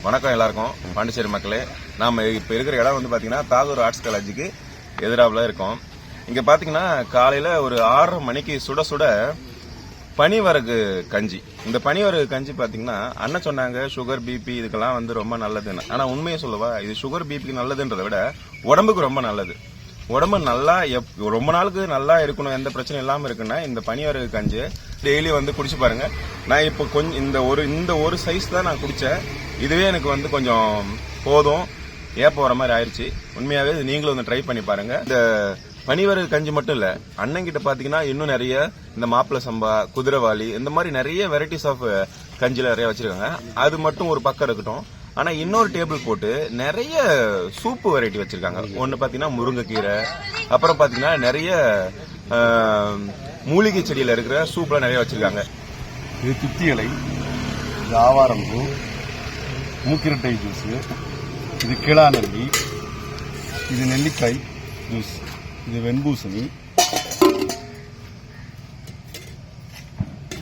வணக்கம் எல்லாருக்கும். பாண்டிச்சேரி மக்களே, நாம இப்ப இருக்கிற இடம் வந்து பாத்தீங்கன்னா தாகூர் ஆர்ட்ஸ் காலேஜுக்கு எதிராவில் இருக்கோம். இங்க பாத்தீங்கன்னா காலையில ஒரு 6:30 மணிக்கு சுட சுட பனிவரகு கஞ்சி. இந்த பனிவரகு கஞ்சி பாத்தீங்கன்னா அண்ணன் சொன்னாங்க சுகர் பிபி இதுக்கெல்லாம் வந்து ரொம்ப நல்லதுன்னு. ஆனா உண்மையை சொல்லவா, இது சுகர் பிபிக்கு நல்லதுன்றதை விட உடம்புக்கு ரொம்ப நல்லது. உடம்பு நல்லா ரொம்ப நாளுக்கு நல்லா இருக்கணும், எந்த பிரச்சனையும் இல்லாம இருக்குன்னா இந்த பனிவரகு கஞ்சி டெய்லி வந்து குடிச்சு பாருங்க. நான் இப்போ கொஞ்சம் இந்த ஒரு சைஸ் தான் நான் குடிச்சேன். இதுவே எனக்கு வந்து கொஞ்சம் போதும், ஏப்ப வர மாதிரி ஆயிடுச்சு. உண்மையாவே நீங்களும் வந்து ட்ரை பண்ணி பாருங்க. இந்த பனிவரகு கஞ்சி மட்டும் இல்ல, அண்ணன்கிட்ட பாத்தீங்கன்னா இன்னும் நிறைய இந்த மாப்பிள சம்பா, குதிரைவாளி, இந்த மாதிரி நிறைய வெரைட்டிஸ் ஆஃப் கஞ்சில நிறைய வச்சிருக்காங்க. அது மட்டும் ஒரு பக்கம் இருக்கட்டும். ஆனா இன்னொரு டேபிள் போட்டு நிறைய சூப்பு வெரைட்டி வச்சிருக்காங்க. ஒன்னு பாத்தீங்கன்னா முருங்கைக்கீரை, அப்புறம் பாத்தீங்கன்னா நிறைய மூலிகை செடியில இருக்கிற சூப்லாம் நிறைய வச்சிருக்காங்க. இது துத்தி இலை, இது ஆவாரம்பூ, மூக்கிரட்டை ஜூஸ், இது கிளா நெல்லி, இது நெல்லிக்காய் ஜூஸ், இது வெண்பூசணி,